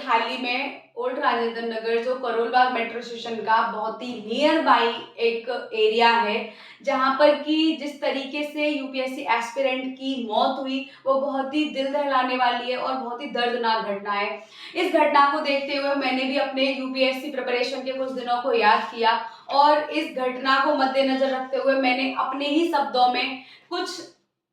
हाल ही में ओल्ड राजेंद्र नगर जो Karol Bagh metro station का बहुत ही नियर बाई एक एरिया है, जहां पर कि जिस तरीके से यूपीएससी एस्पिरेंट की मौत हुई वो बहुत ही दिल दहलाने वाली है और बहुत ही दर्दनाक घटना है। इस घटना को देखते हुए मैंने भी अपने यूपीएससी प्रिपरेशन के कुछ दिनों को याद किया और इस घटना को मद्देनजर रखते हुए मैंने अपने ही शब्दों में कुछ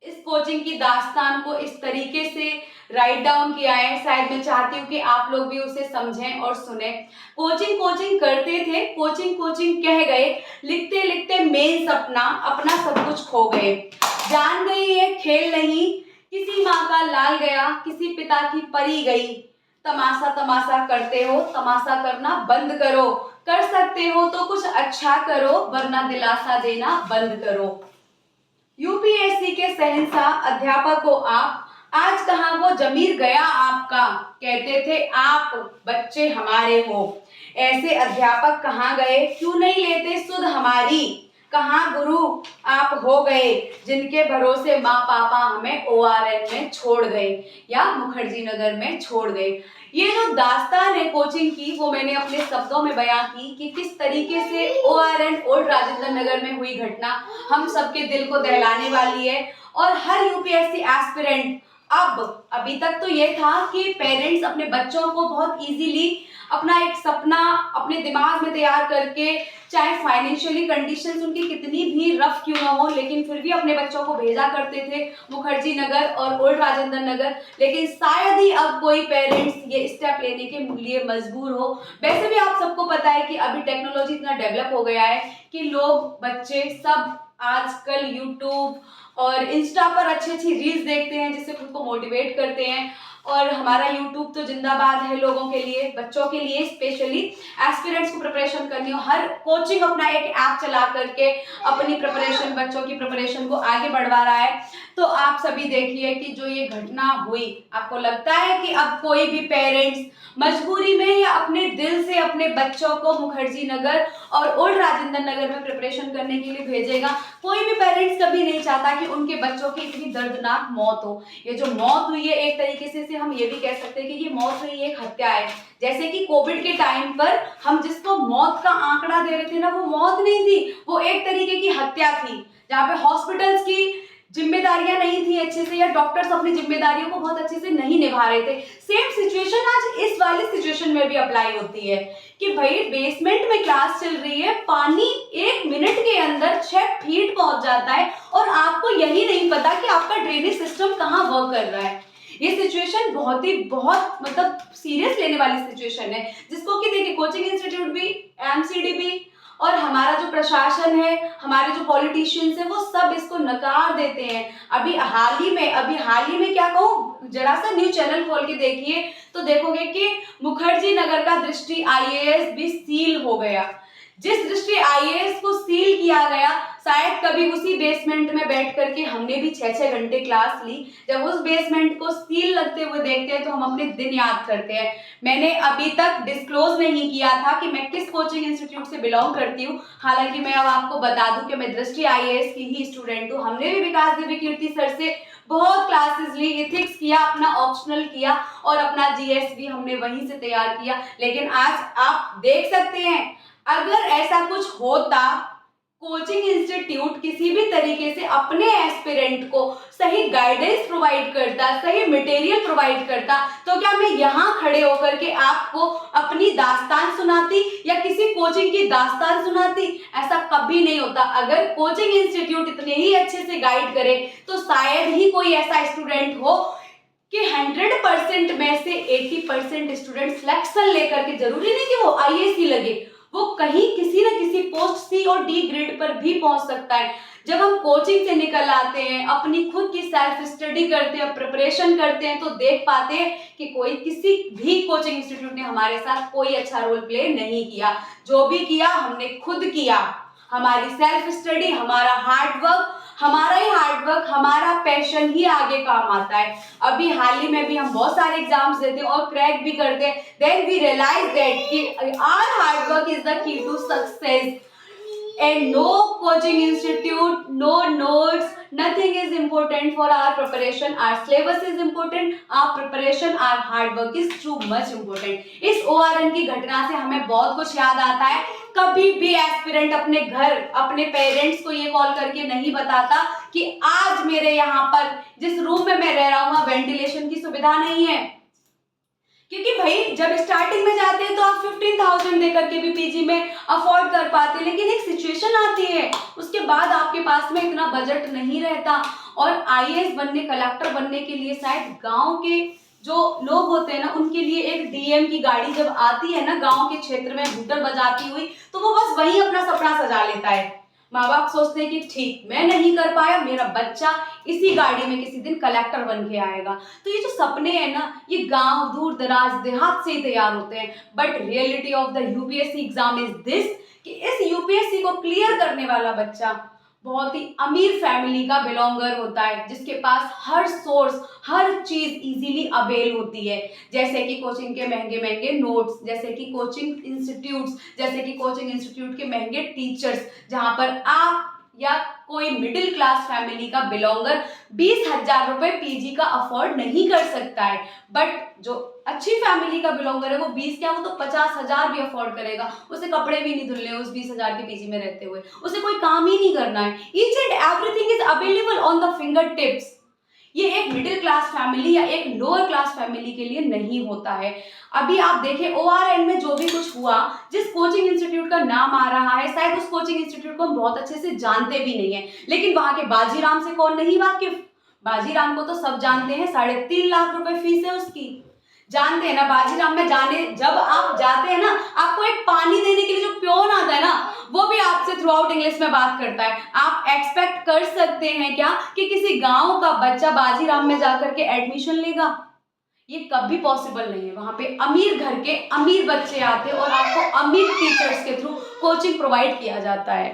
इस कोचिंग की दास्तान को इस तरीके से राइट डाउन किया है। शायद मैं चाहती हूँ कि आप लोग भी उसे समझें और सुने। कोचिंग कोचिंग करते थे, कोचिंग कोचिंग कह गए, लिखते लिखते मेन सपना अपना सब कुछ खो गए। जान गई है खेल नहीं, किसी माँ का लाल गया, किसी पिता की परी गई। तमाशा तमाशा करते हो, तमाशा करना बंद करो। कर सकते हो तो कुछ अच्छा करो, वरना दिलासा देना बंद करो। यूपीएससी के शहंशाह अध्यापक हो आप, आज कहाँ वो जमीर गया आपका। कहते थे आप बच्चे हमारे हो, ऐसे अध्यापक कहाँ गए, क्यों नहीं लेते सुध हमारी। कहाँ गुरु आप हो गए, जिनके भरोसे माँ पापा हमें ओआरएन में छोड़ गए या मुखर्जी नगर में छोड़ गए। ये जो दास्तान है कोचिंग की वो मैंने अपने शब्दों में बयां की कि किस तरीके से ओआरएन ओल्ड राजेंद्र नगर में हुई घटना हम सबके दिल को दहलाने वाली है। और हर यूपीएससी एस्पिरेंट अभी तक तो ये था कि पेरेंट्स अपने बच्चों को बहुत इजीली अपना एक सपना अपने दिमाग में तैयार करके, चाहे फाइनेंशियली कंडीशंस उनकी कितनी भी रफ क्यों ना हो, लेकिन फिर भी अपने बच्चों को भेजा करते थे मुखर्जी नगर और ओल्ड राजेंद्र नगर। लेकिन शायद ही अब कोई पेरेंट्स ये स्टेप लेने के लिए मजबूर हो। वैसे भी आप सबको पता है कि अभी टेक्नोलॉजी इतना डेवलप हो गया है कि लोग बच्चे सब आजकल यूट्यूब और इंस्टा पर अच्छी अच्छी रील्स देखते हैं जिससे खुद को मोटिवेट करते हैं। और हमारा यूट्यूब तो जिंदाबाद है लोगों के लिए, बच्चों के लिए स्पेशली एस्पिरेंट्स को प्रिपरेशन करनी हो। हर कोचिंग अपना एक ऐप चला करके अपनी प्रिपरेशन, बच्चों की प्रिपरेशन को आगे बढ़वा रहा है। तो आप सभी देखिए कि जो ये घटना हुई, आपको लगता है कि अब कोई भी पेरेंट्स मजबूरी में या अपने दिल से अपने बच्चों को मुखर्जी नगर और ओल्ड राजेंद्र नगर में प्रिपरेशन करने के लिए भेजेगा? कोई भी पेरेंट्स कभी नहीं चाहता कि उनके बच्चों की इतनी दर्दनाक मौत हो। ये जो मौत हुई है एक तरीके से हम ये भी कह सकते हैं कि ये मौत हुई एक हत्या है। जैसे कि कोविड के टाइम पर हम जिसको मौत का आंकड़ा दे रहे थे ना, वो मौत नहीं थी, वो एक तरीके की हत्या थी, जहाँ पे हॉस्पिटल्स की जिम्मेदारियां नहीं थी अच्छे से या डॉक्टर्स अपनी जिम्मेदारियों को बहुत अच्छे से नहीं निभा रहे थे। सेम सिचुएशन आज इस वाली सिचुएशन में भी अप्लाई होती है कि भाई बेसमेंट में क्लास चल रही है, पानी 1 मिनट के अंदर 6 फीट पहुंच जाता है और आपको यही नहीं पता कि आपका ड्रेनेज सिस्टम कहाँ वर्क कर रहा है। ये सिचुएशन बहुत मतलब सीरियस लेने वाली सिचुएशन है, जिसको कि देखिए कोचिंग इंस्टीट्यूट भी, एमसीडी भी और हमारा जो प्रशासन है, हमारे जो पॉलिटिशियंस हैं, वो सब इसको नकार देते हैं। अभी हाल ही में क्या कहूँ, जरा सा न्यूज चैनल खोल के देखिए तो देखोगे कि मुखर्जी नगर का दृष्टि आईएएस भी सील हो गया। जिस दृष्टि आईएएस को सील किया गया, शायद कभी उसी बेसमेंट में बैठ करके हमने भी 6-6 घंटे क्लास ली। जब उस बेसमेंट को सील लगते हुए देखते हैं तो हम अपने दिन याद करते हैं। मैंने अभी तक डिस्क्लोज नहीं किया था कि मैं किस कोचिंग इंस्टीट्यूट से बिलोंग करती हूँ। हालांकि मैं अब आपको बता दूं कि मैं दृष्टि आईएएस की ही स्टूडेंट हूँ। हमने भी विकास देवी कीर्ति सर से बहुत क्लासेस ली, इथिक्स किया, अपना ऑप्शनल किया और अपना जीएस भी हमने वहीं से तैयार किया। लेकिन आज आप देख सकते हैं, अगर ऐसा कुछ होता, कोचिंग इंस्टीट्यूट किसी भी तरीके से अपने एस्पिरेंट को सही गाइडेंस प्रोवाइड करता, सही मटेरियल प्रोवाइड करता, तो क्या मैं यहाँ खड़े होकर के आपको अपनी दास्तान सुनाती या किसी कोचिंग की दास्तान सुनाती? ऐसा कभी नहीं होता। अगर कोचिंग इंस्टीट्यूट इतने ही अच्छे से गाइड करे तो शायद ही कोई ऐसा स्टूडेंट हो कि 100% में से 80% स्टूडेंट सिलेक्शन लेकर के, जरूरी नहीं कि वो आईएएस ही लगे, वो कहीं किसी न किसी पोस्ट सी और डी ग्रेड पर भी पहुंच सकता है। जब हम कोचिंग से निकल आते हैं, अपनी खुद की सेल्फ स्टडी करते हैं, प्रिपरेशन करते हैं, तो देख पाते हैं कि कोई किसी भी कोचिंग इंस्टीट्यूट ने हमारे साथ कोई अच्छा रोल प्ले नहीं किया। जो भी किया हमने खुद किया। हमारी सेल्फ स्टडी, हमारा हार्डवर्क, हमारा पैशन ही आगे काम आता है। अभी हाल ही में भी हम बहुत सारे एग्जाम्स देते हैं और क्रैक भी करते हैं। देन वी रियलाइज दैट कि our hard work is the key to success. and no coaching institute, no notes, nothing is important for our preparation. Our syllabus is important, our preparation, our hard work is too much important. इस ORN की घटना से हमें बहुत कुछ याद आता है. कभी भी एस्पिरेंट अपने घर, अपने पेरेंट्स को ये कॉल करके नहीं बताता कि आज मेरे यहाँ पर जिस रूम में मैं रह रहा हूँ वहाँ वेंटिलेशन की सुविधा नहीं है. क्योंकि भाई जब स्टार्टिंग में जाते हैं तो आप 15,000 दे करके भी पीजी में अफोर्ड कर पाते हैं, लेकिन एक सिचुएशन आती है उसके बाद आपके पास में इतना बजट नहीं रहता. और आईएएस बनने, कलेक्टर बनने के लिए शायद गांव के जो लोग होते हैं ना, उनके लिए एक डीएम की गाड़ी जब आती है ना गांव के क्षेत्र में हूटर बजाती हुई, तो वो बस वहीं अपना सपना सजा लेता है. माँ बाप सोचते हैं कि ठीक, मैं नहीं कर पाया, मेरा बच्चा इसी गाड़ी में किसी दिन कलेक्टर बन के आएगा. तो ये जो सपने हैं ना, ये गांव, दूर दराज, देहात से ही तैयार होते हैं. But reality of the UPSC exam is this कि इस यूपीएससी को क्लियर करने वाला बच्चा बहुत ही अमीर फैमिली का बिलोंगर होता है, जिसके पास हर सोर्स, हर चीज इजीली अवेल होती है. जैसे कि कोचिंग के महंगे महंगे नोट्स, जैसे कि कोचिंग इंस्टीट्यूट्स, जैसे कि कोचिंग इंस्टीट्यूट के महंगे टीचर्स, जहां पर आप या कोई मिडिल क्लास फैमिली का बिलोंगर 20,000 रुपए पीजी का अफोर्ड नहीं कर सकता है. बट जो अच्छी फैमिली का बिलोंगर है वो 20 क्या, वो तो 50,000 भी अफोर्ड करेगा. उसे कपड़े भी नहीं धुलने उस 20,000 के पीजी में रहते हुए, उसे कोई काम ही नहीं करना है. Each and everything is available on the finger tips. ये एक मिडिल क्लास फैमिली या एक लोअर क्लास फैमिली के लिए नहीं होता है. अभी आप देखें ओआरएन में जो भी कुछ हुआ, जिस कोचिंग इंस्टीट्यूट का नाम आ रहा है, शायद उस कोचिंग इंस्टीट्यूट को हम बहुत अच्छे से जानते भी नहीं है, लेकिन वहां के बाजीराम से कौन नहीं वाकिफ. बाजीराम को तो सब जानते हैं, 3.5 लाख रुपए फीस है उसकी. जानते हैं ना बाजीराम में जाने, जब आप जाते हैं ना, आपको एक पानी देने के लिए जो प्योन आता है ना, वो भी आपसे थ्रू आउट इंग्लिश में बात करता है. आप एक्सपेक्ट कर सकते हैं क्या कि किसी गांव का बच्चा बाजीराम में जाकर के एडमिशन लेगा? ये कभी पॉसिबल नहीं है. वहां पे अमीर घर के अमीर बच्चे आते हैं और आपको अमीर टीचर्स के थ्रू कोचिंग प्रोवाइड किया जाता है.